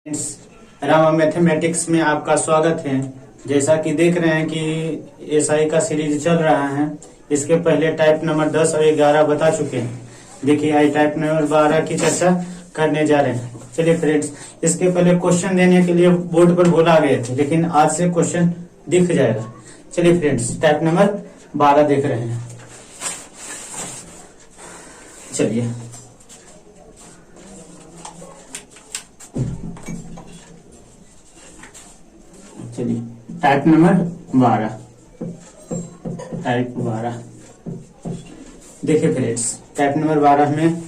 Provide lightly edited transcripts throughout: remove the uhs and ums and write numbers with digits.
Rama mathematics में आपका स्वागत है। जैसा कि देख रहे हैं कि एसआई का सीरीज चल रहा है। इसके पहले टाइप नंबर 10 और 11 बता चुके हैं। देखिए आज टाइप नंबर 12 की चर्चा करने जा रहे हैं। चलिए फ्रेंड्स, इसके पहले क्वेश्चन देने के लिए बोर्ड पर बोला गए थे, लेकिन आज से क्वेश्चन दिख जाएगा। चलिए फ्रेंड्स, टाइप नंबर 12 देख रहे हैं। चलिए टाइप नंबर 12। देखिए फ्रेंड्स, टाइप नंबर 12 में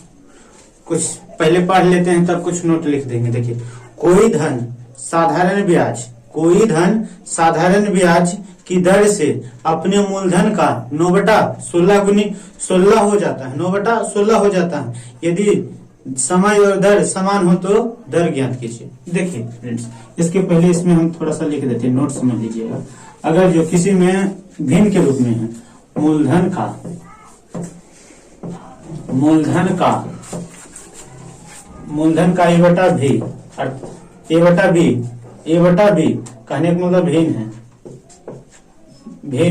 कुछ पहले पढ़ लेते हैं, तब कुछ नोट लिख देंगे। देखिए, कोई धन साधारण ब्याज की दर से अपने मूलधन का 9/16 गुनी 16 हो जाता है। 9/16 हो जाता है यदि समय और दर समान हो तो दर ज्ञात कीजिए। देखिए फ्रेंड्स, इसके पहले इसमें हम थोड़ा सा लिख देते हैं, नोट समझ लीजिएगा। अगर जो किसी में भिन्न के रूप में है, मूलधन का ए बटा बी कहने का मतलब भिन्न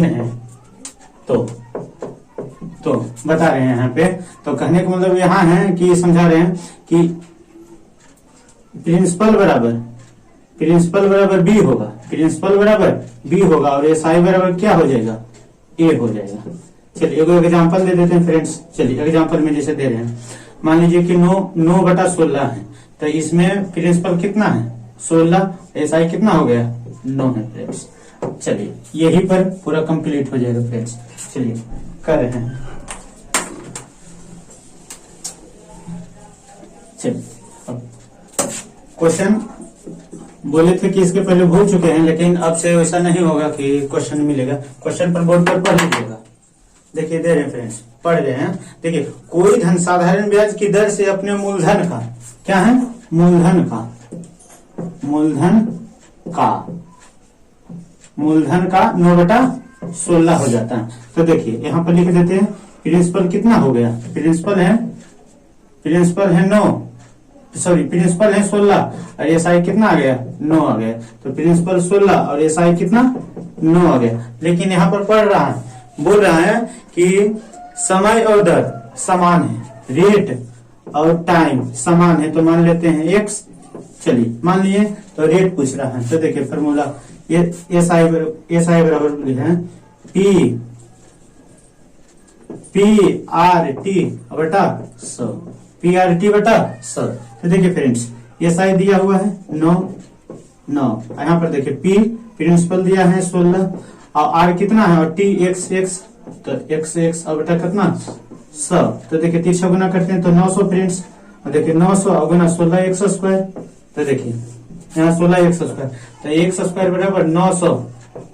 है तो बता रहे हैं यहाँ पे। तो कहने का मतलब यहाँ है कि समझा रहे हैं कि प्रिंसिपल बराबर बी होगा और एसआई बराबर क्या हो जाएगा, ए हो जाएगा। चलिए एक एग्जांपल दे देते हैं फ्रेंड्स। चलिए एग्जांपल में जैसे दे रहे हैं, मान लीजिए कि 9/16 है, तो इसमें प्रिंसिपल कितना है 16, एसआई कितना हो गया 9 है फ्रेंड्स। चलिए यही पर पूरा कंप्लीट हो जाएगा फ्रेंड्स। चलिए कर रहे हैं। चलिए क्वेश्चन बोले थे कि इसके पहले भूल चुके हैं, लेकिन अब से वैसा नहीं होगा कि क्वेश्चन मिलेगा। क्वेश्चन पर बोर्ड पर पढ़ लीजिएगा। देखिए दे रहे हैं फ्रेंड्स, पढ़ रहे हैं। देखिए, कोई धन साधारण ब्याज की दर से अपने मूलधन का क्या है, मूलधन का 9/16 हो जाता है। तो देखिए यहाँ पर लिख देते हैं, प्रिंसिपल कितना हो गया, प्रिंसिपल है 16 और एसआई कितना आ गया 9 आ गया। तो प्रिंसिपल 16 और एसआई कितना 9 आ गया। लेकिन यहाँ पर बोल रहा है कि समय और दर समान है, रेट और टाइम समान है, तो मान लेते हैं एक्स। चलिए मान लिए, तो रेट पूछ रहा है। तो देखिए फॉर्मूला एसआई बराबर है PRT बटा 100। तो देखिए फ्रेंड्स, एसआई दिया हुआ है 9। यहाँ पर देखिए पी प्रिंसिपल दिया है 16 और आर कितना है और टी x, तो x और बटा कितना 100। तो देखिए 3 गुना करते हैं तो 900 फ्रेंड्स। और देखिए 900 गुना 16 x²। तो देखिए यहाँ 16 x², तो x² बराबर 900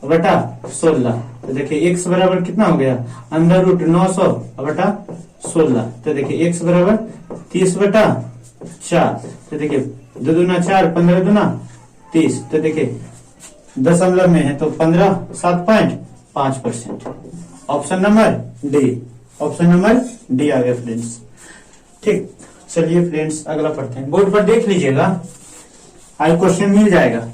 बटा 16। तो देखिए x बराबर कितना हो गया √900 बटा 16। तो देखिए x बराबर 30/4। तो देखिए 2 दूना 4, 15 दूना 30। तो देखिए दशमलव में है तो 15.5%। ऑप्शन नंबर डी आ गया फ्रेंड्स। ठीक, चलिए फ्रेंड्स अगला पढ़ते हैं। बोर्ड पर देख लीजिएगा, आज क्वेश्चन मिल जाएगा।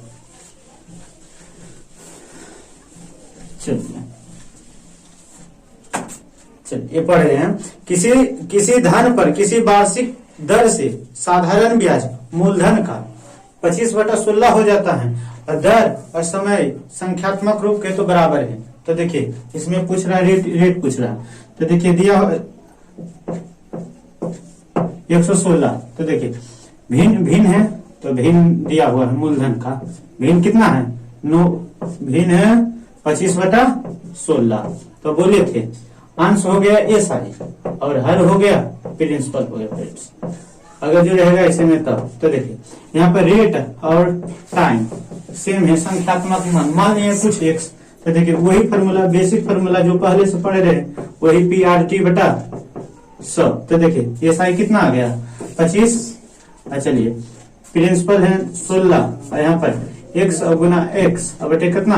चलिए पढ़ रहे हैं। किसी धन पर किसी वार्षिक दर से साधारण ब्याज मूलधन का 25/16 हो जाता है और दर और समय संख्यात्मक रूप के तो बराबर है। तो देखिए इसमें पूछ रहा है रेट पूछ रहा है। तो देखिए दिया 116। तो देखिए भिन्न है, तो भिन्न दिया हुआ है मूलधन का। भिन्न कितना है 9, भिन्न है 25/16। तो बोले थे अंश हो गया एसआई और हर हो गया प्रिंसिपल हो गया फ्रेंड्स। अगर जो रहेगा ऐसे में तब। तो देखिए यहाँ पर रेट और टाइम सेम है, संख्यात्मक मान लिया कुछ एक्स। तो देखिए वही फार्मूला, बेसिक फार्मूला जो पहले से पढ़े रहे, वही PRT बटा 100। तो देखिए एसआई कितना आ गया 25। चलिए प्रिंसिपल है 16 और यहाँ पर x गुना x और बटे कितना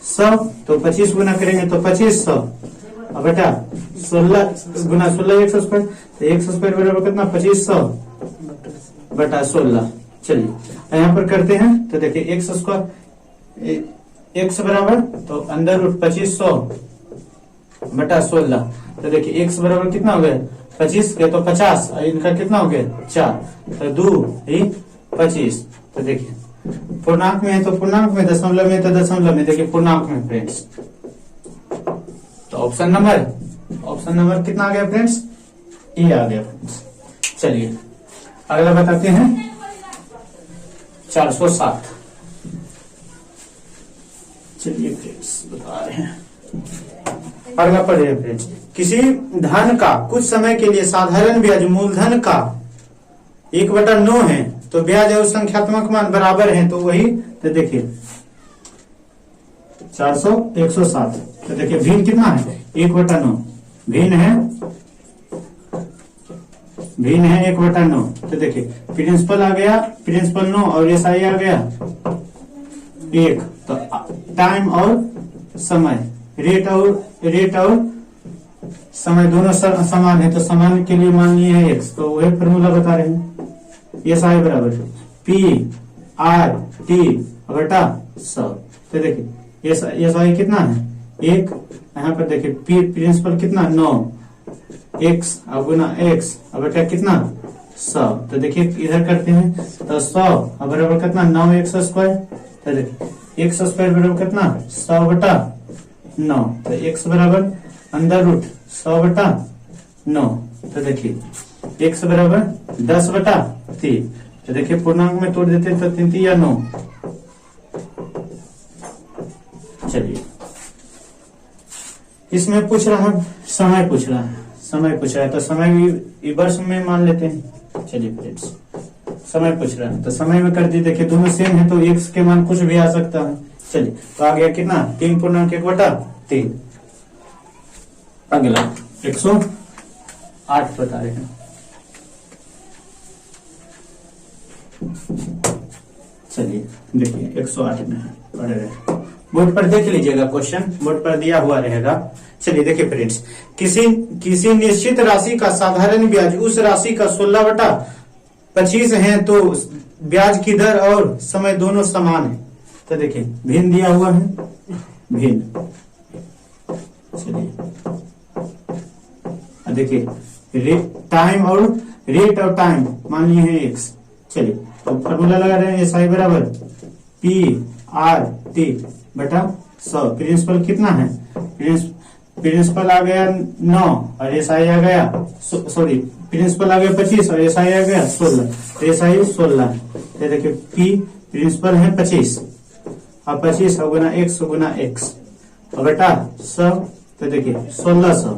100। तो 25 गुना करेंगे तो 2500 और बेटा 16 गुना 16 x²। तो x² बराबर कितना 2500 बटा 16। चलिए यहाँ पर करते हैं तो देखिए एक्स स्क्वायर एक्स बराबर तो अंदर रूट 2500 बटा 16। तो देखिए एक्स बराबर कितना हो गया 25 के तो 50 और इनका कितना हो गया 4 तो 2 ही 25। तो देखिए पूर्णांक में है तो पूर्णांक में, दशमलव में तो दशमलव में, देखिए पूर्णांक में फ्रेंड्स। तो ऑप्शन नंबर कितना आ गया फ्रेंड्स, ये आ गया फ्रेंड्स। चलिए अगला बताते हैं 407। चलिए फ्रेंड्स बता रहे हैं, अगला पढ़िए फ्रेंड्स। किसी धन का कुछ समय के लिए साधारण ब्याज मूलधन का 1/9 है तो ब्याज और संख्यात्मक मान बराबर हैं, तो वही तो देखिए 107। तो देखिए भिन्न कितना है 1/9, भिन्न है 1/9। तो देखिए प्रिंसिपल आ गया, प्रिंसिपल 9 और एसआई आ गया 1। तो टाइम और समय, रेट और समय दोनों समान है, तो समान के लिए मान लिए है x। तो वही फॉर्मूला बता रहे हैं, एसआई बराबर पी आर टी बटा 100। तो देखिए एसआई कितना है 1, यहाँ पर देखिए पी प्रिंसिपल कितना 9, x अब गुना x अब बटा कितना 100। तो देखिए इधर करते हैं तो 100 अब बराबर कितना 9x स्क्वायर। तो देखिए x स्क्वायर बराबर कितना 100 बटा 9। तो x बराबर अंदर रूट 100 बटा 9। तो देखिए x बराबर 10 बटा 3। तो देखिए पूर्णांक में तोड़ देते हैं तो 3 3 या 9। चलिए इसमें पूछ रहा है समय पूछ रहा है तो समय भी वर्ष में मान लेते हैं। चलिए फ्रेंड्स समय पूछ रहा है तो समय में कर दी, देखिए दोनों सेम है तो x के मान कुछ भी आ सकता है। चलिए तो आ गया कितना 3.1/3। अगला 108 बता रहे हैं। चलिए देखिए 108 में पढ़ रहे हैं, बोर्ड पर देख लीजिएगा, क्वेश्चन बोर्ड पर दिया हुआ रहेगा। चलिए देखिए फ्रेंड्स, किसी निश्चित राशि का साधारण ब्याज उस राशि का 16/25 है तो ब्याज की दर और समय दोनों समान है। तो देखिए भिन्न दिया हुआ है, भिन्न। चलिए देखिए टाइम और रेट और टाइम मान लिए हैं x। चलिए तो फॉर्मूला लगा रहे हैं एसआई बराबर पी आर टी बटा 100। प्रिंसिपल कितना है, प्रिंसिपल आ गया 9 और एसआई आ गया सॉरी प्रिंसिपल आ गया 25 और एसआई आ गया 16। तो एसआई 16। तो देखिए पी प्रिंसिपल है 25 और 25 गुना x और बटा 100। तो देखिए 1600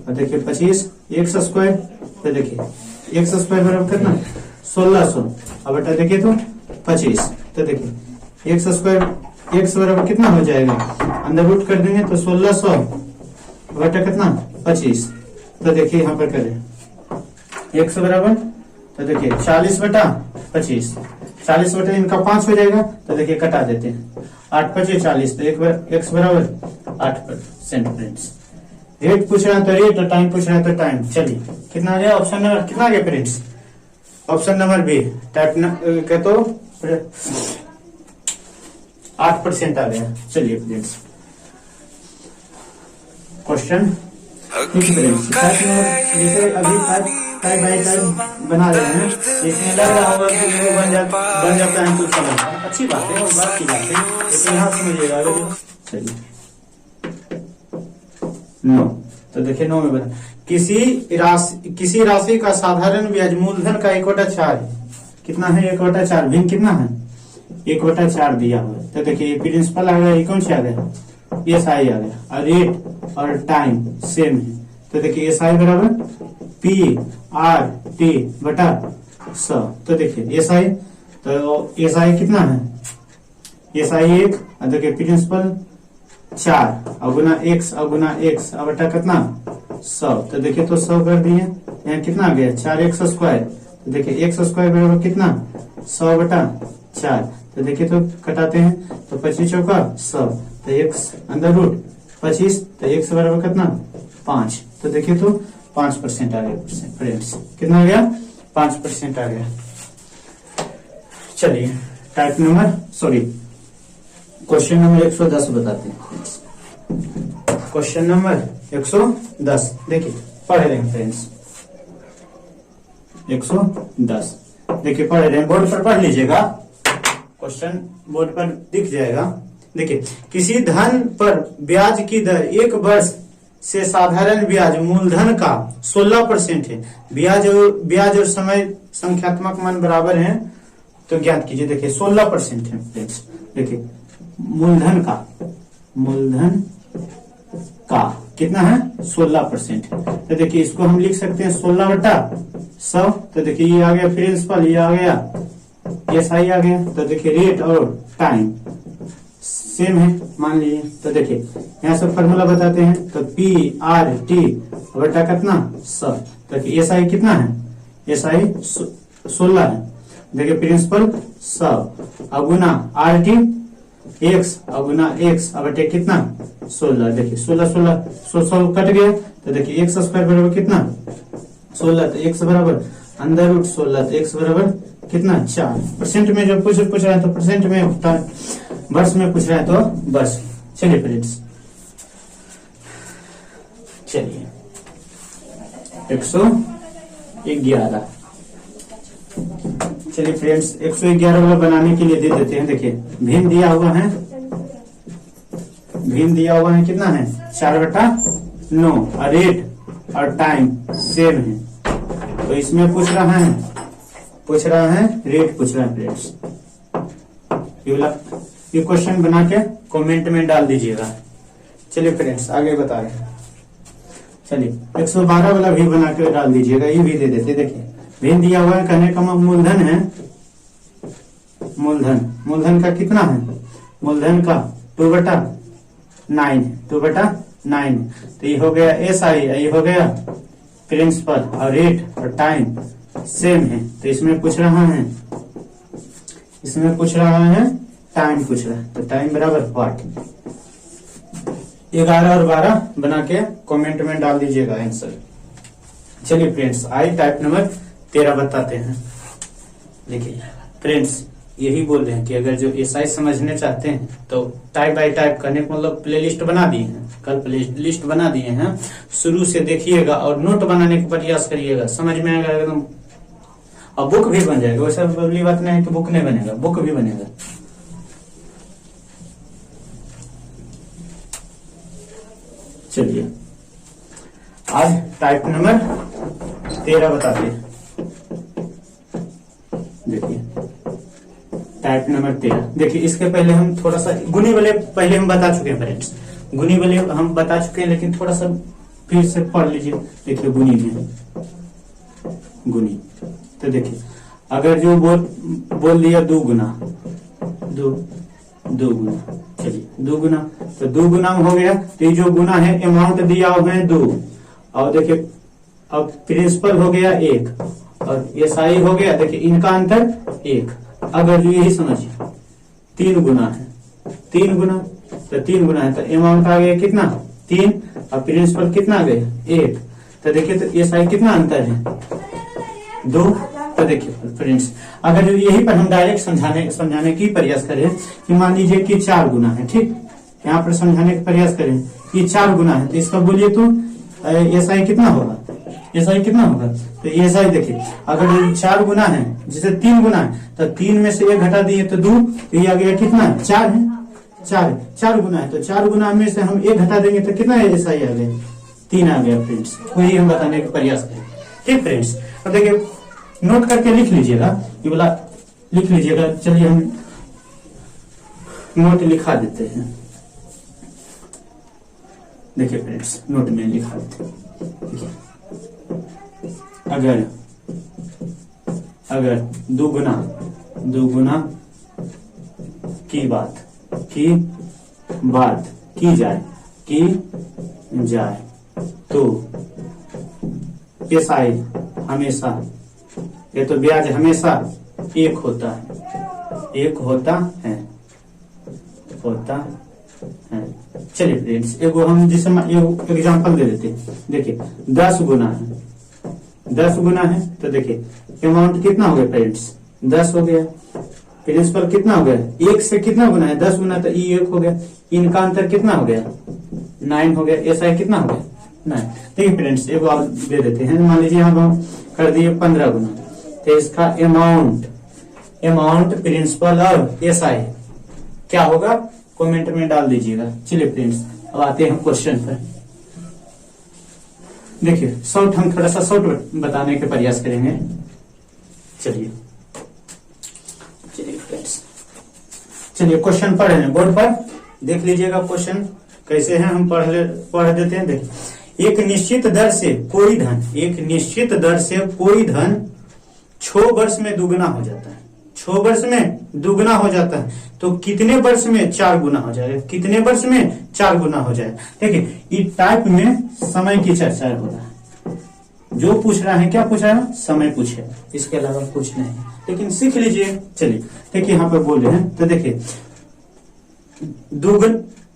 और देखिए 25 x स्क्वायर। तो देखिए x स्क्वायर बराबर कितना 1600 और बटा देखिए तो 25। तो देखिए x स्क्वायर x बराबर कितना हो जाएगा, अंदर रूट कर देंगे तो 1600 बटा कितना 25। तो देखिए यहाँ पर करें x बराबर तो देखिए 40 बटा 25, 40 बटा इनका 5 हो जाएगा। तो देखिए कटा देते हैं 8 25 40। तो x बराबर 8%। फ्रेंड्स रेट पूछ रहा है तो रेट और टाइम पूछ रहा है तो टाइम। चलिए कितना आ गया ऑप्शन नंबर कितना आ गया friends, option number B type क्या तो 8% आ गया। चलिए फ्रेंड्स क्वेश्चन जैसे अभी टाइप बाई टाइप बना रहे हैं, इसमें लग रहा होगा कि वो बन जाता है कुछ समझ, अच्छी बात है और बात की बात है, लेकिन यहाँ समझिएगा। चलिए 9। तो देखिए 9 में बता किसी राशि का साधारण ब्याज मूलधन का 1/4 है। कितना है 1/4, भिन्न कितना है 1/4 दिया हुआ है। तो देखिए प्रिंसिपल आ गया, ये कौन सा आ गया एसआई आ गया और रेट और टाइम सेम है। तो देखिए एसआई बराबर पी आर टी बटा 100। तो देखिए एसआई तो एसआई कितना है एसआई 1 और देखिए प्रिंसिपल 4 और गुना x और बटा कितना 100। तो देखिए तो 100 कर दिए, यहाँ कितना आ गया 4x स्क्वायर। तो देखिए x स्क्वायर बराबर कितना 100 बटा 4। तो देखिए तो कटाते हैं तो 25 चौका 100। तो x अंदर रूट 25। तो x बराबर कितना 5। तो देखिए तो 5% आ गया फ्रेंड्स, कितना आ गया 5% आ गया। चलिए type number sorry question number 110 बताते हैं। क्वेश्चन नंबर 110 देखिए पढ़ रहे हैं फ्रेंड्स। 110 देखिए पढ़ रहे हैं, बोर्ड पर पढ़ लीजिएगा, क्वेश्चन बोर्ड पर दिख जाएगा। देखिए किसी धन पर ब्याज की दर 1 वर्ष से साधारण ब्याज मूलधन का 16% है। ब्याज और समय संख्यात्मक मान बराबर हैं तो ज्ञात कीजिए। देखिए 16% है फ्रेंड्स। देखिए मूलधन का कितना है 16%। तो देखिए इसको हम लिख सकते हैं 16/100। तो देखिए ये आ गया प्रिंसिपल, ये आ गया एसआई आ गया। तो देखिए रेट और टाइम सेम है मान लीजिए। तो देखिए यहाँ से फॉर्मूला बताते हैं। तो PRT बटा कितना 100। तो एसआई कितना है, एसआई 16 है। देखिए प्रिंसिपल 100 अगुना RT x अगुना x बटे कितना 16। देखिए 16 कट गया। तो देखिए x स्क्वायर बराबर कितना 16। तो x बराबर अंदर रूट 16। तो x बराबर कितना 4। परसेंट में जब पूछ रहा है तो परसेंट में, वर्ष में पूछ रहा है तो वर्ष। चलिए फ्रेंड्स, चलिए 111। चलिए फ्रेंड्स 111 वाला बनाने के लिए दे देते हैं। देखिए भिन्न दिया हुआ है, भिन्न दिया हुआ है कितना है 4/9 और रेट और टाइम सेम है। तो इसमें पूछ रहा है रेट पूछ रहा है फ्रेंड्स। ये क्वेश्चन बना के कमेंट में डाल दीजिएगा। चलिए फ्रेंड्स आगे बता रहे हैं। चलिए 112 वाला भी बना के डाल दीजिएगा, ये भी दे देते। देखिए भिन्न दिया हुआ है, कहने का मूलधन है, मूलधन का कितना है, मूलधन का 2/9 2/9। तो ये हो गया एसआई, ये हो गया प्रिंसिपल और रेट और टाइम सेम है। तो इसमें पूछ रहा है टाइम पूछ रहा है। तो टाइम बराबर व्हाट। 11 और 12 बना के कमेंट में डाल दीजिएगा आंसर। चलिए फ्रेंड्स आई टाइप नंबर 13 बताते हैं। देखिए फ्रेंड्स यही बोल रहे हैं कि अगर जो एसआई समझने चाहते हैं तो टाइप बाय टाइप करने का मतलब प्लेलिस्ट बना दिए हैं, कल प्लेलिस्ट बना दिए हैं, शुरू से देखिएगा और नोट बनाने का प्रयास करिएगा, समझ में आएगा एकदम। और बुक भी बन जाएगा, वैसा बड़ी बात नहीं है कि बुक नहीं बनेगा, बुक भी बनेगा। चलिए आज टाइप नंबर 13 बताते हैं। देखिए टाइप नंबर 13। देखिए इसके पहले हम थोड़ा सा गुनी वाले पहले हम बता चुके हैं फ्रेंड्स, गुनी वाले हम बता चुके हैं, लेकिन थोड़ा सा फिर से पढ़ लीजिए। देखिए गुनी में गुनी। तो देखिए अगर जो बोल दिया 2 गुना, चलिए 2 गुना, तो 2 गुना हो गया। तो ये जो गुना है अमाउंट दिया हुआ है 2, और देखिए अब प्रिंसिपल हो गया 1 और एसआई हो गया, देखिए इनका अंतर 1। अगर यही समझिए 3 गुना है, 3 गुना, तो 3 गुना है तो अमाउंट आ गया कितना 3 और प्रिंसिपल कितना आ गया 1। तो देखिए तो एसआई कितना अंतर है 2। तो देखिए फ्रेंड्स अगर यही पर हम डायरेक्ट समझाने की प्रयास करें कि मान लीजिए कि 4 गुना है, ठीक, यहाँ पर समझाने का प्रयास करें कि 4 गुना है, तो इसका बोलिए तो एसआई कितना होगा, एसआई कितना होगा। तो एसआई देखिए अगर 4 गुना है, जैसे 3 गुना है तो 3 में से 1 घटा दिए तो 2, तो ये आ गया कितना 4 है, 4 गुना है तो 4 गुना में से हम 1 घटा देंगे तो कितना एसआई आ गया 3 आ गया फ्रेंड्स। वही हम बताने का प्रयास करें, ठीक फ्रेंड्स। अब देखिए नोट करके लिख लीजिएगा, ये वाला लिख लीजिएगा। चलिए हम नोट लिखा देते हैं। देखिए फ्रेंड्स नोट में लिखा देते हैं। अगर 2 गुना की बात की जाए तो एसआई हमेशा, ये तो ब्याज हमेशा 1 होता है। चलिए फ्रेंड्स एगो हम जिसे एग्जांपल दे देते हैं। देखिए 10 गुना है तो देखिए अमाउंट कितना हो गया फ्रेंड्स 10 हो गया। प्रिंसिपल कितना हो गया, एक से कितना गुना है, 10 गुना, तो ई 1 हो गया। इनका अंतर कितना हो गया, 9 हो गया। एसआई कितना हो गया, 9। देखिए फ्रेंड्स एक और दे देते हैं, मान लीजिए यहाँ हम कर दिए 15 गुना, तो इसका अमाउंट प्रिंसिपल और एसआई क्या होगा, कमेंट में डाल दीजिएगा। चलिए फ्रेंड्स अब आते हैं क्वेश्चन पर। देखिए शॉर्ट, हम थोड़ा सा शॉर्ट बताने के प्रयास करेंगे। चलिए फ्रेंड्स, चलिए क्वेश्चन पढ़ रहे हैं, बोर्ड पर देख लीजिएगा क्वेश्चन कैसे हैं, हम पढ़ देते हैं। देखिए एक निश्चित दर से कोई धन 6 वर्ष में दुगना हो जाता है। 6 वर्ष में दुगना हो जाता है, तो कितने वर्ष में 4 गुना हो जाएगा, कितने वर्ष में 4 गुना हो जाएगा। देखिए इस टाइप में समय की चर्चा हो रहा है, जो पूछ रहा है क्या पूछ रहा है, समय पूछे, इसके अलावा कुछ नहीं, लेकिन सीख लीजिए। चलिए देखिए यहाँ पर बोल रहे हैं, तो देखिए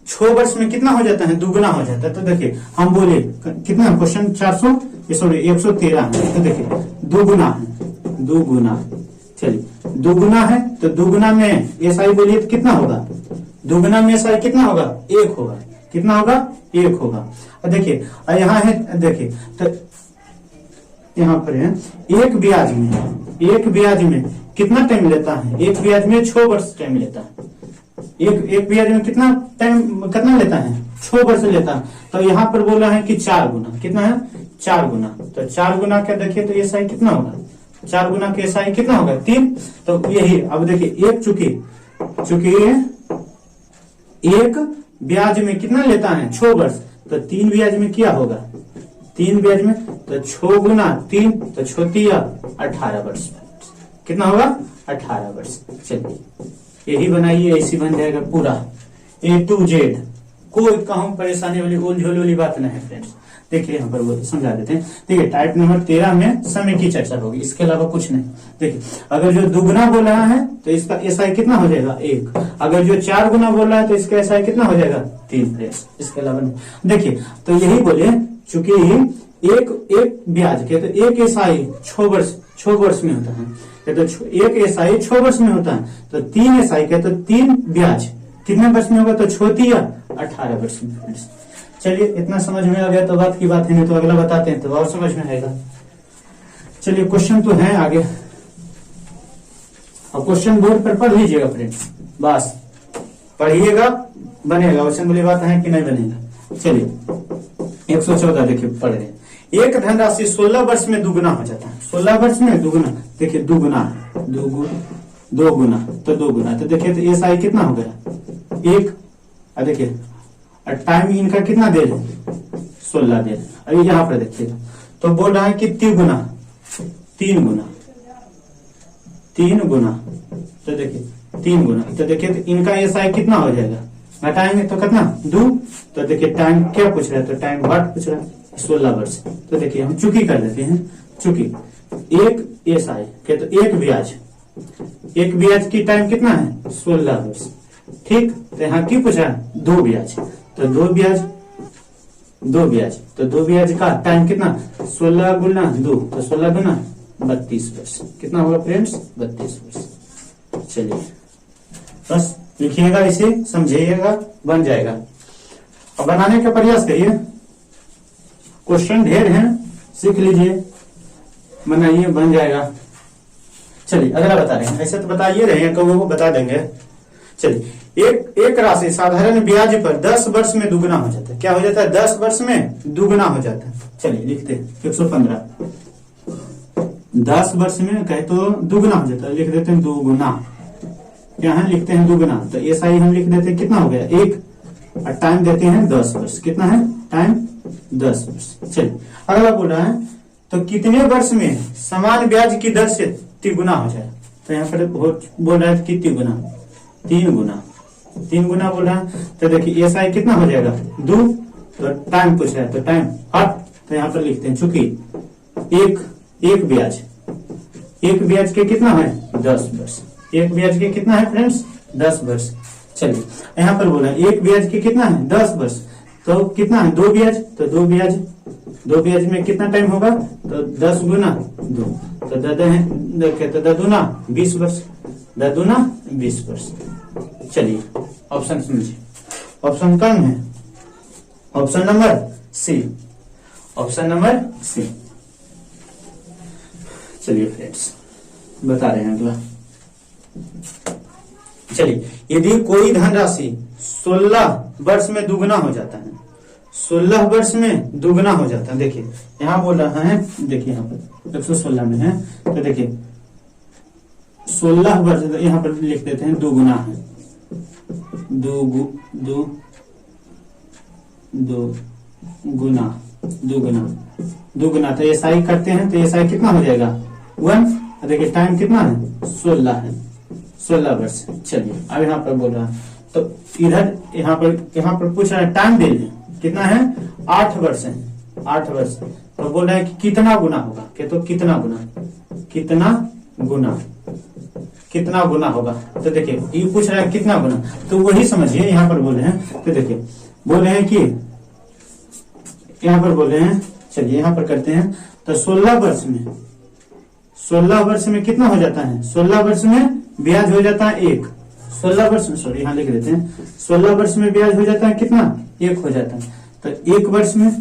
6 वर्ष में कितना हो जाता है, दुगना हो जाता है। तो देखिए हम बोले कितना, क्वेश्चन 113 है, तो देखिए दुगुना है, दुगुना। चलिए दुगुना है, तो दुगुना में एसआई बोलिए तो कितना होगा, दुगुना में एसआई कितना होगा, 1 होगा। कितना होगा, 1 होगा। और देखिए यहाँ है, देखिए तो यहाँ पर है एक ब्याज में कितना टाइम लेता है, एक ब्याज में 6 वर्ष टाइम लेता है। एक ब्याज में कितना लेता है, 6 वर्ष लेता है। तो यहाँ पर बोला है कि 4 गुना, कितना है, 4 गुना। तो 4 गुना क्या, देखिए तो एसआई कितना होगा, 4 गुना के एसआई कितना होगा, 3। तो यही अब देखिए एक चूंकि एक ब्याज में कितना लेता है, 6 वर्ष, तो 3 ब्याज में क्या होगा, 3 ब्याज में, तो 6 गुना 3, तो 6 18 वर्ष। कितना होगा, 18 वर्ष। चलिए यही बनाइए, ऐसी बन जाएगा पूरा A to Z। कोई कहूं परेशानी वाली उलझोल वाली बात नहीं है फ्रेंड्स। देखिए यहाँ पर वो समझा देते हैं। देखिए टाइप नंबर 13 में समय की चर्चा होगी, इसके अलावा कुछ नहीं। देखिए अगर जो दुगुना बोल रहा है तो इसका एसआई कितना हो जाएगा, 1। अगर जो 4 गुना बोल रहा है तो इसका एसआई कितना हो जाएगा, 3 फ्रेंड्स, इसके अलावा नहीं। देखिए तो यही बोले, चूंकि एक ब्याज के तो एक एसआई 6 वर्ष में होता है, तो एक एसआई 6 वर्ष में होता है, तो 3 एसआई के तो 3 ब्याज कितने वर्ष में होगा, तो 6 18 वर्ष में फ्रेंड्स। चलिए इतना समझ में आ गया तो बात की बात है, नहीं तो अगला बताते हैं तो और समझ में आएगा। चलिए क्वेश्चन तो है आगे, और क्वेश्चन बोर्ड पर पढ़ लीजिएगा फ्रेंड्स, बस पढ़िएगा, बनेगा। क्वेश्चन वाली बात है कि नहीं बनेगा। चलिए 114 देखिए पढ़ रहे हैं। एक धनराशि 16 वर्ष में दुगुना हो जाता है, 16 वर्ष में दुगुना। देखिए दुगुना, दो गुना, तो 2 गुना, तो देखिए तो एसआई कितना हो गया, 1। और देखिए टाइम इनका कितना दे रहे, 16 दे। अभी यहाँ पर देखिएगा तो बोल रहा है कि 3 गुना, तो देखिए 3 गुना, तो देखिए तो इनका एसआई कितना हो जाएगा, घटाएंगे तो कितना, 2। तो देखिए टाइम क्या पूछ रहा है, तो टाइम व्हाट पूछ रहा है, 16 वर्ष। तो देखिए हम चुकी कर देते हैं, चुकी एक एसआई के तो एक ब्याज की टाइम कितना है, 16 वर्ष, ठीक। तो यहाँ की पूछा है, 2 ब्याज, तो 2 ब्याज, तो 2 ब्याज का टाइम कितना, 16 गुना 2, तो 16 गुना 32 वर्ष। कितना होगा फ्रेंड्स, 32 वर्ष। चलिए बस लिखिएगा, इसे समझिएगा, बन जाएगा। और बनाने का प्रयास करिए, क्वेश्चन ढेर हैं, सीख लीजिए, बनाइए, बन जाएगा। चलिए अगला बता रहे हैं, ऐसे तो बताइए रहे हैं, कौन को बता देंगे। चलिए एक राशि साधारण ब्याज पर 10 वर्ष में दुगना हो जाता है। क्या हो जाता है, 10 वर्ष में दुगना हो जाता है। चलिए लिखते हैं 115, 10 वर्ष में कहे तो दुगना हो जाता है, लिख देते हैं दुगुना। यहाँ लिखते हैं दुगुना, तो एसआई हम लिख देते हैं कितना हो गया, 1, और टाइम देते हैं 10 वर्ष। कितना है टाइम, 10 वर्ष। चलिए अगला बोल रहा है, तो कितने वर्ष में समान ब्याज की दर से तिगुना हो जाए। तो यहाँ पर बोल रहा है कि तिगुना, 3 गुना बोल रहा है। तो देखिए एसआई कितना हो जाएगा, 2। तो टाइम पूछ रहा है, तो टाइम 8। तो यहाँ पर लिखते हैं, चूंकि एक ब्याज के कितना है, 10 वर्ष। एक ब्याज के कितना है फ्रेंड्स, 10 वर्ष। चलिए यहाँ पर बोला एक ब्याज के कितना है, 10 वर्ष, तो कितना है, 2 ब्याज, तो 2 ब्याज में कितना टाइम होगा, तो 10 गुना 2, तो देखे तो 2 दूना 20 वर्ष, 10 दूना 20 वर्ष। चलिए ऑप्शन समझिए, ऑप्शन कम है, option number C, option number C. चलिए फ्रेंड्स बता रहे हैं अगला। चलिए यदि कोई धनराशि 16 वर्ष में दुगना हो जाता है, 16 वर्ष में दुगना हो जाता है। देखिए यहां बोल रहा है, देखिए यहाँ पर 116 में है, तो देखिए 16 वर्ष, यहां पर लिख देते हैं दुगुना है, दुगुना तो एसआई करते हैं, तो एसआई कितना हो जाएगा 1। देखिए टाइम कितना है 16 है, 16 वर्ष। चलिए अब यहाँ पर बोल रहा है, तो इधर यहाँ पर पूछ रहा है टाइम दे लें, कितना है 8 वर्ष है, 8 वर्ष। तो बोल रहा है कि कितना गुना होगा, तो कितना गुना होगा। तो देखिए ये पूछ रहा है कितना गुना, तो वही समझिए यहाँ पर बोल रहे हैं। तो देखिए बोल रहे हैं कि यहाँ पर बोल रहे हैं, चलिए यहाँ पर करते हैं। तो 16 वर्ष में कितना हो जाता है, 16 वर्ष में ब्याज हो जाता है 1। 16 वर्ष में, सॉरी यहाँ लिख देते हैं, 16 वर्ष में ब्याज हो जाता है कितना, 1 हो जाता है। तो 1 वर्ष में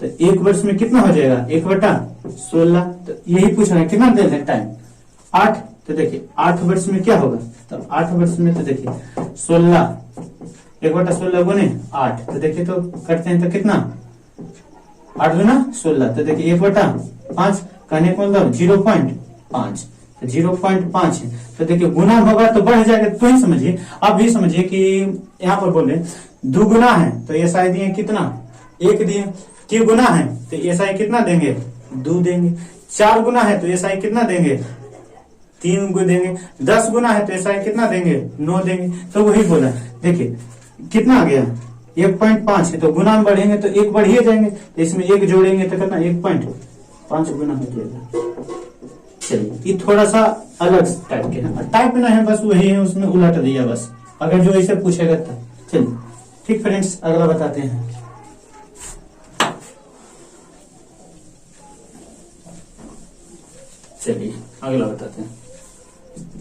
तो 1 वर्ष में कितना हो जाएगा 1/16। तो यही पूछ रहा है कितना दे दें टाइम 8। तो देखिए 8 वर्ष में क्या होगा, तो 8 वर्ष में तो देखिए 16, 1/16 गुने 8। तो देखिए तो करते हैं तो कितना 8 गुना 16। तो देखिए 1/5 कहने को मतलब 0.5, तो 0.5 है। तो देखिए गुना होगा तो बढ़ जाएगा, तो ही समझिए। आप भी समझिए कि यहाँ पर बोले दुगुना है तो एसआई दिए कितना 1 दिए, 3 गुना है तो एसआई कितना देंगे 2 देंगे, 4 गुना है तो एसआई कितना देंगे 3 देंगे, 10 गुना है तो एसआई कितना देंगे 9 देंगे। तो वही बोला, देखिए कितना आ गया 1.5 है, तो गुना में बढ़ेंगे तो 1 बढ़िए जाएंगे, तो इसमें 1 जोड़ेंगे तो कितना 1.5 गुना हो जाएगा। चलिए ये थोड़ा सा अलग टाइप के है, टाइप ना है बस वही है, उसमें उलट दिया बस, अगर जो ऐसे पूछेगा तो। चलिए ठीक फ्रेंड्स अगला बताते हैं। चलिए अगला बताते हैं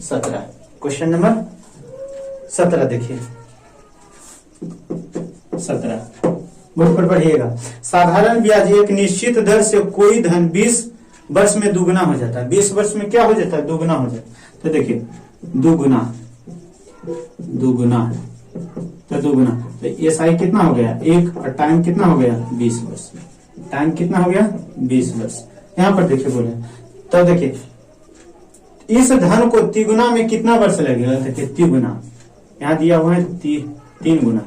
17, क्वेश्चन नंबर 17। देखिए 17 बोर्ड पर पढ़िएगा। साधारण ब्याज एक निश्चित दर से कोई धन 20 वर्ष में दुगना हो जाता है। 20 वर्ष में क्या हो जाता है दुगना हो जाता है। तो देखिए दुगुना तो एसआई कितना हो गया 1 और टाइम कितना हो गया 20 वर्ष। टाइम कितना हो गया 20 वर्ष। यहाँ पर देखिए बोले, तो देखिए इस धन को तिगुना में कितना वर्ष लगेगा। देखिए तिगुना यहाँ दिया हुआ है 3 गुना,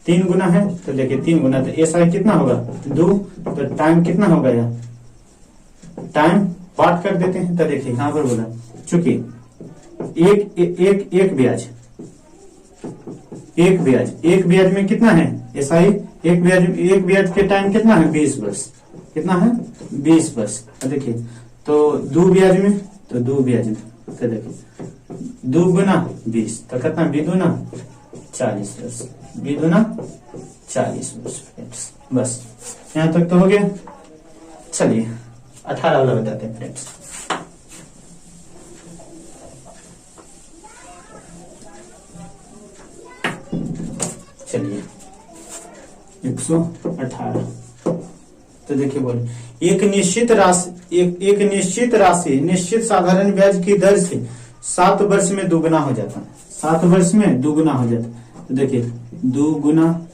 3 गुना है तो देखिए 3 गुना, तो एसआई कितना होगा 2। तो टाइम कितना होगा यहाँ, टाइम पार्ट कर देते हैं। तो देखिए यहाँ पर बोला चूंकि एक ब्याज में कितना है एसआई, एक ब्याज के टाइम कितना है 20 वर्ष, कितना है 20 वर्ष। तो देखिए तो 2 ब्याज में तो देखिए 2 गुना 20 तो कितना 2 दूना 40 वर्ष, 2 दूना 40 वर्ष। बस यहाँ तक तो हो गया। चलिए 18 वाला बताते हैं फ्रेंड्स। चलिए 118। तो देखिए बोले एक निश्चित राशि निश्चित साधारण ब्याज की दर से 7 वर्ष में दुगना हो जाता है। 7 वर्ष में दुगना हो जाता है। तो देखिए 2 गुना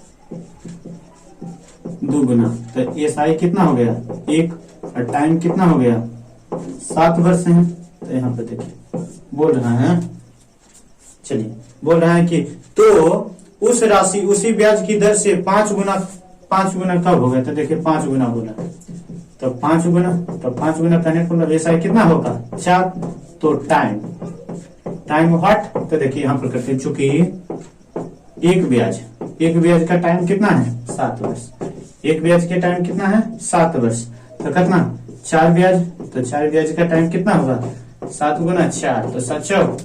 तो एसआई कितना हो गया 1 और टाइम कितना हो गया 7 वर्ष है। तो यहाँ पे देखिए बोल रहा है, चलिए बोल रहा है कि तो उस राशि उसी ब्याज की दर से 5 गुना कब होगा। तो देखिए 5 गुना बोला, तो 5 गुना करने को एसआई कितना होगा 4। तो टाइम व्हाट, तो देखिए यहाँ पर करते हैं चूंकि एक ब्याज का टाइम कितना है 7 वर्ष, एक ब्याज के टाइम कितना है 7 वर्ष। तो कितना 4 ब्याज, तो 4 ब्याज का टाइम कितना होगा 7 गुना 4, तो 7 चौक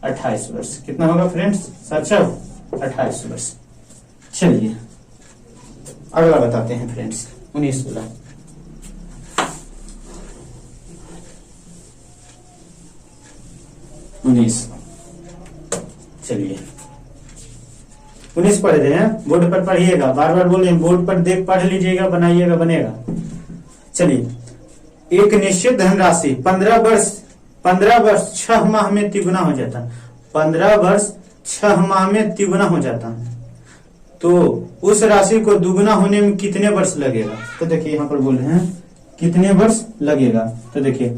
28 वर्ष। कितना होगा फ्रेंड्स 7 चौक 28 वर्ष। चलिए अगला बताते हैं फ्रेंड्स 19 वाला। 19। चलिए 19 पढ़ रहे हैं, बोर्ड पर पढ़िएगा, बार बार बोले बोर्ड पर देख पढ़ लीजिएगा, बनाइएगा, बनेगा। चलिए एक निश्चित धनराशि 15 वर्ष 6 माह में तिगुना हो जाता है। 15 वर्ष 6 माह में तिगुना हो जाता है, तो उस राशि को दुगुना होने में कितने वर्ष लगेगा? तो देखिए यहाँ पर बोल रहे हैं कितने वर्ष लगेगा। तो देखिए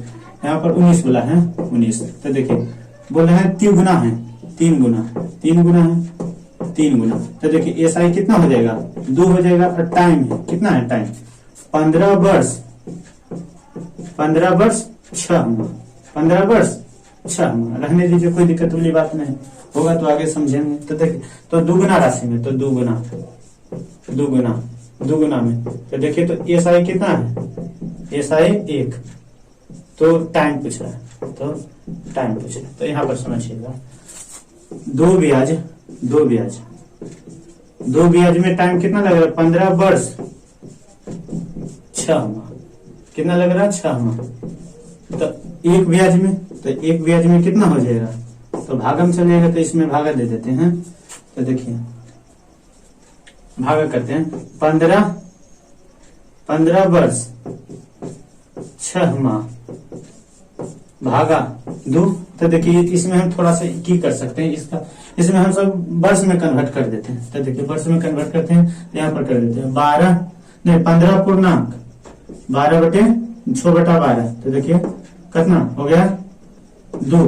यहाँ पर 19 बोला है, 19। तो देखिए बोल रहे हैं तिगुना है, 3 गुना, 3 गुना है 3 गुना। तो देखिए एसआई कितना हो जाएगा? 2 हो जाएगा। और टाइम है कितना है? टाइम 15 वर्ष 6 माह, 15 वर्ष 6 माह। रहने दीजिए, कोई दिक्कत वाली बात नहीं, होगा तो आगे समझेंगे। तो देखिए तो दुगुना राशि में, तो दुगुना में तो देखिए तो एसआई कितना है? एसआई 1। तो टाइम पूछ रहा है, तो टाइम पूछ रहा है, तो यहाँ पर समझिएगा 2 ब्याज में टाइम कितना लग रहा है? 15 वर्ष 6 माह। कितना लग रहा है? 6 माह। तो एक ब्याज में कितना हो जाएगा? तो भागम चलेगा, तो इसमें भागा दे देते हैं। तो देखिए भागा करते हैं, 15 वर्ष 6 माह भागा 2। तो देखिए इसमें हम थोड़ा सा की कर सकते हैं, इसमें हम सब वर्ष में कन्वर्ट कर देते हैं। तो देखिए वर्ष में कन्वर्ट करते हैं, यहाँ पर कर देते हैं 15 पूर्णांक 12/6/12। तो देखिए कितना हो गया? 2।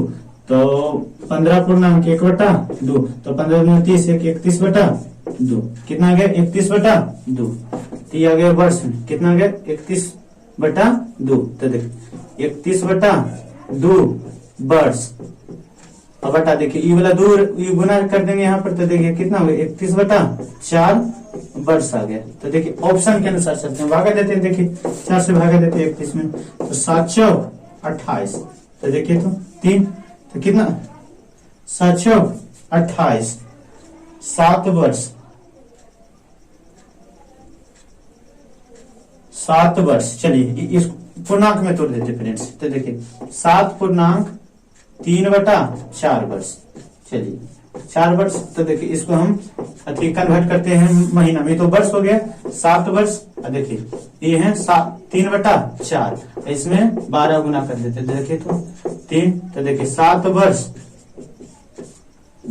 तो 15 पूर्णांक 1/2, तो 15 में 30, 31/2। कितना आ गया? 31/2। तो आ गया वर्ष में कितना आ गया? 31/2। तो देखिए 31/2 वर्ष। अब बटा देखिए ये वाला 2 गुना कर देंगे यहाँ पर, तो देखिए कितना हो गया? 31/4 वर्ष आ गया। तो देखिए ऑप्शन के अनुसार चलते हैं, भागा देते हैं। देखिए 4 से भागा देते हैं 31 में, तो 7 चौक 28। तो देखिए तो 3, तो कितना? 7 चौक 28, 7 वर्ष 7 वर्ष। चलिए इस पूर्णांक में तोड़ देते फ्रेंड्स। तो देखिए 7 पूर्णांक 3/4 वर्ष। चलिए 4 वर्ष। तो देखिए इसको हम कन्वर्ट करते हैं महीना में, तो वर्ष हो गया 7 वर्ष। देखिए ये है 3/4, इसमें 12 गुना कर देते। देखिए तो 3, तो देखिए 7 वर्ष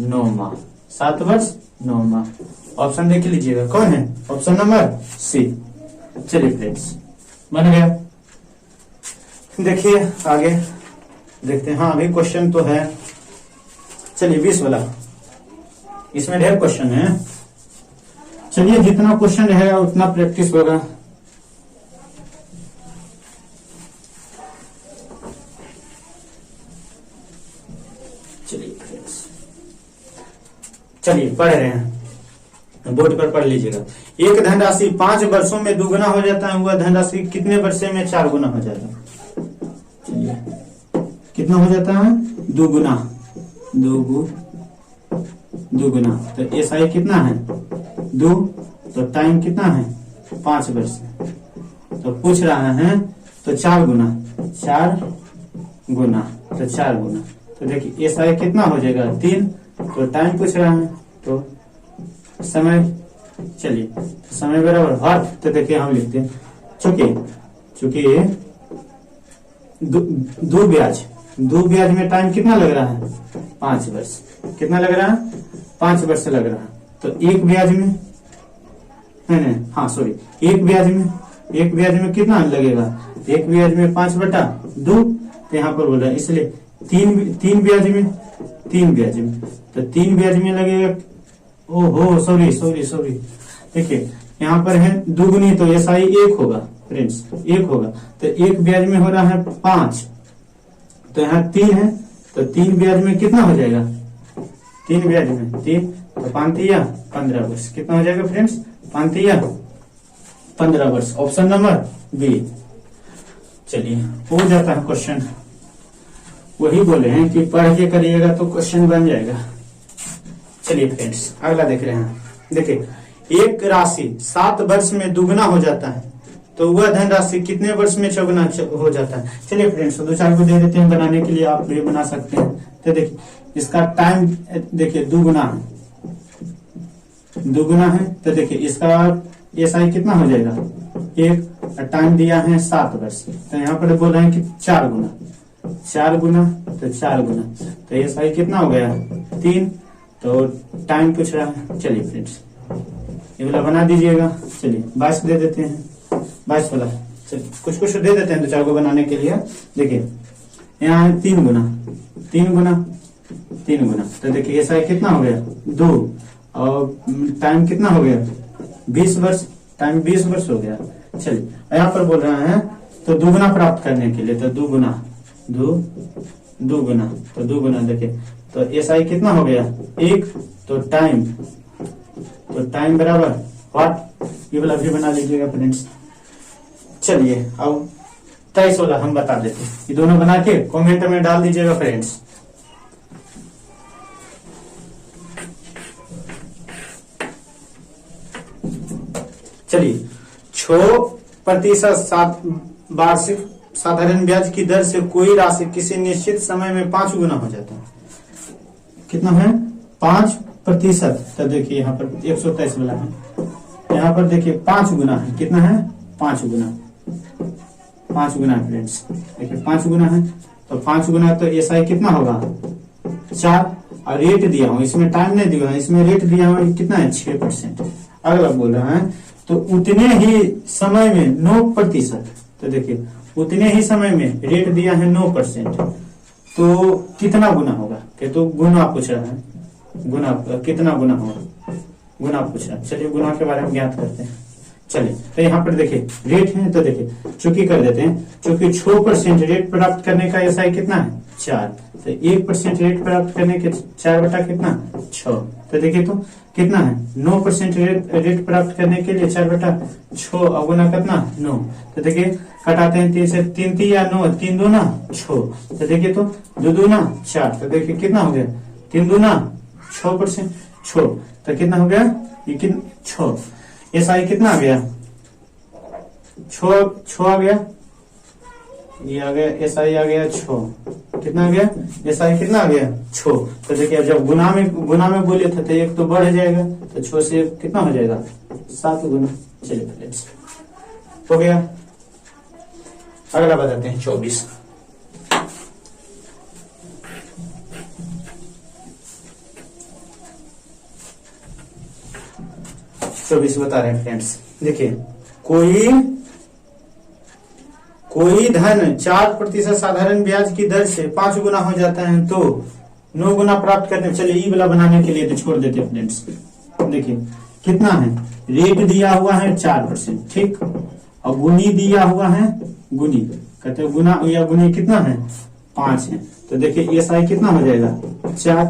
9 माह, 7 वर्ष 9 माह। ऑप्शन देख लीजिएगा, कौन है? Option number C. चलिए फ्रेंड्स बन गया। देखिए आगे देखते हैं। हाँ अभी क्वेश्चन तो है। चलिए 20 वाला, इसमें ढेर क्वेश्चन है। चलिए जितना क्वेश्चन रहेगा उतना प्रैक्टिस होगा। चलिए फ्रेंड्स, चलिए पढ़ रहे हैं, बोर्ड पर पढ़ लीजिएगा। एक धनराशि 5 वर्षों में दुगुना हो जाता है, वह धनराशि कितने वर्षों में 4 गुना हो जाता है? चलिए कितना हो जाता है? दुगुना। दुगुना। तो एसआई कितना है? 2। तो टाइम कितना है? 5 वर्ष। तो पूछ रहा है तो 4 गुना। तो 4 गुना। तो देखिए एसआई कितना हो जाएगा? 3। तो टाइम पूछ रहा है, तो समय। चलिए समय बराबर हर। तो देखिए हम लिखते हैं चूंकि 2 ब्याज में टाइम कितना लग रहा है? 5 वर्ष। कितना लग रहा है? 5 वर्ष लग रहा है। तो एक ब्याज में एक ब्याज में कितना लगेगा? एक ब्याज में 5/2। तो यहाँ पर बोल रहा है, इसलिए 3 ब्याज में तो 3 ब्याज में लगेगा। ओहो सॉरी। देखिए यहाँ पर है दुगुनी, तो एसआई 1 होगा फ्रेंड्स, 1 होगा। तो एक ब्याज में हो रहा है 5, तो यहाँ 3 है, तो 3 ब्याज में कितना हो जाएगा? 3 ब्याज में 3, तो 5 15 वर्ष। कितना हो जाएगा फ्रेंड्स? 15 वर्ष। Option number B. चलिए हो जाता है क्वेश्चन। वही बोले हैं कि पढ़ के करिएगा तो क्वेश्चन बन जाएगा। चलिए फ्रेंड्स अगला देख रहे हैं। देखिए एक राशि 7 वर्ष में दुगुना हो जाता है, तो वह धनराशि कितने वर्ष में चौगुना हो जाता है। चलिए फ्रेंड्स, दो चार को दे देते हैं बनाने के लिए, आप भी बना सकते हैं। तो देखिए इसका टाइम देखिए दुगुना है, दुगुना है। तो देखिए इसका एसआई कितना हो जाएगा, एक टाइम दिया है 7 वर्ष, तो यहाँ पर बोल रहे हैं कि 4 गुना, 4 गुना तो 4 गुना, तो एसआई कितना हो गया 3, तो टाइम पूछ रहा है। चलिए फ्रेंड्स ये वाला बना दीजिएगा। चलिए 22 दे देते हैं, 22 वाला। चलिए कुछ कुछ दे देते हैं दो चार को बनाने के लिए। देखिए यहाँ है 3 गुना, 3 गुना, 3 गुना, तो देखिए एसआई कितना हो गया 2, और टाइम कितना हो गया 20 वर्ष, टाइम 20 वर्ष हो गया। चलिए यहाँ पर बोल रहे हैं तो दुगुना प्राप्त करने के लिए, तो दुगुना, दुगुना, तो दुगुना देखिए तो एसआई कितना हो गया 1, तो टाइम बराबर व्हाट, ये वाला भी बना लीजिएगा फ्रेंड्स। चलिए अब 23 वाला हम बता देते हैं, ये दोनों बना के कमेंट में डाल दीजिएगा फ्रेंड्स। चलिए 6% वार्षिक साधारण ब्याज की दर से कोई राशि किसी निश्चित समय में 5 गुना हो जाता है। कितना है 5%, तो देखिए यहाँ पर 123 वाला है, यहाँ पर देखिए 5 गुना है, कितना है 5 गुना, 5 गुना है फ्रेंड्स, देखिए 5 गुना है, तो 5 गुना तो एसआई कितना होगा 4, और रेट दिया हूँ, इसमें टाइम नहीं दिया, इसमें रेट दिया हूँ कितना है 6%। अगला बोल रहा है तो उतने ही समय में 9%, तो देखिए उतने ही समय में रेट दिया है 9%, तो कितना गुना होगा, कि तो गुना पूछ रहा है, गुना कितना गुना होगा, गुना पूछ रहा है। चलिए गुना के बारे में ज्ञात करते हैं। चलिए तो यहाँ पर देखिए रेट है, तो देखिए चूंकि कर देते हैं, चूंकि 6% रेट प्राप्त करने का एसआई कितना है 4, तो 1% रेट प्राप्त करने के 4 बटा कितना 6, तो देखिए तो कितना है 9% रेट प्राप्त करने के लिए 4 बटा 6, और गुना कितना 9, तो देखिए कटाते हैं 3 से, 3 3 या 9, 3 दूना 6, तो देखिए तो 2 दूना 4, तो देखिए कितना हो गया 3 दूना 6%, 6, तो कितना हो गया ये 6, एसआई कितना आ गया 6 आ गया, ये आ गया एसआई आ गया 6, कितना आ गया एसआई कितना आ गया 6, तो देखिए जब गुना में बोले थे तो एक तो बढ़ जाएगा, तो 6 से कितना हो जाएगा 7 गुना। चलिए फ्रेंड्स हो गया। अगला बताते हैं 24। बता रहे हैं फ्रेंड्स, देखिए कोई धन 4% साधारण ब्याज की दर से 5 गुना हो जाता है तो 9 गुना प्राप्त करने। चलिए ई वाला बनाने के लिए तो छोड़ देते फ्रेंड्स। देखिए कितना है, रेट दिया हुआ है 4%, ठीक, और गुनी दिया हुआ है, गुनी कहते हैं गुना या गुनी कितना है 5 है, तो देखिए एसआई कितना हो जाएगा 4,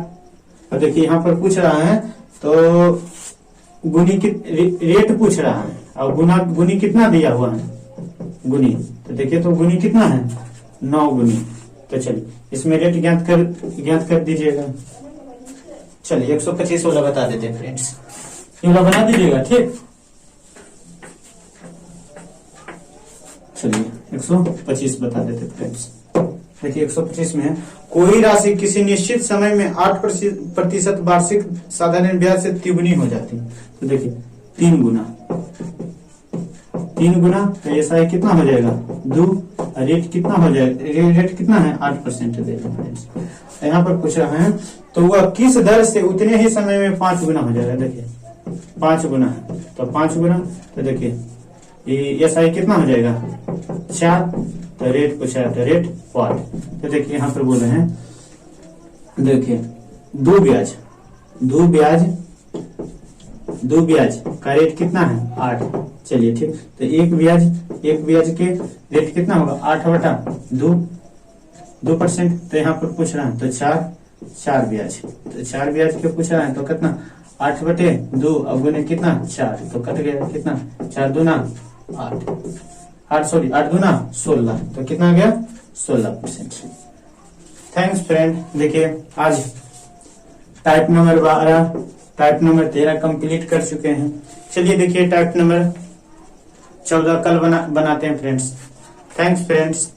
और देखिए यहाँ पर पूछ रहा है तो गुनी की रेट पूछ रहा है, और गुनी कितना दिया हुआ है गुनी, तो देखिए तो गुनी कितना है 9 गुनी, तो चलिए इसमें रेट ज्ञात कर दीजिएगा। चलिए 125 वाला बता देते हैं फ्रेंड्स, ये वाला बना दीजिएगा, ठीक। चलिए 125 बता देते फ्रेंड्स। देखिए 125 में है कोई राशि किसी निश्चित समय में 8% वार्षिक साधारण ब्याज से तिगुनी हो जाती है, तो देखिए 3 गुना, तो एसआई कितना हो जाएगा 2, रेट कितना हो जाएगा, रेट कितना है 8% देगा। यहाँ पर पूछ रहा है तो वह किस दर से उतने ही समय में 5 गुना हो जाएगा। देखिए 5 गुना है तो 5 गुना, तो देखिए ये एसआई कितना हो जाएगा 4, तो रेट पूछा है तो रेट 8, तो देखिए यहाँ पर बोल रहे हैं, देखिए दो ब्याज का रेट कितना है 8। चलिए ठीक, तो एक ब्याज के रेट कितना होगा 8 बटा 2%, तो यहाँ पर पूछ रहा है तो 4 ब्याज, तो 4 ब्याज के पूछ रहा है तो कितना 8 बटे 2, अब गुने कितना 4, तो कट गया कितना 4 दूना 8 दूना 16, तो कितना आ गया 16%। Thanks friend. देखिए आज type number 12 type number 13 complete कर चुके हैं। चलिए देखिए टाइप नंबर 14 कल बनाते हैं फ्रेंड्स। Thanks friends.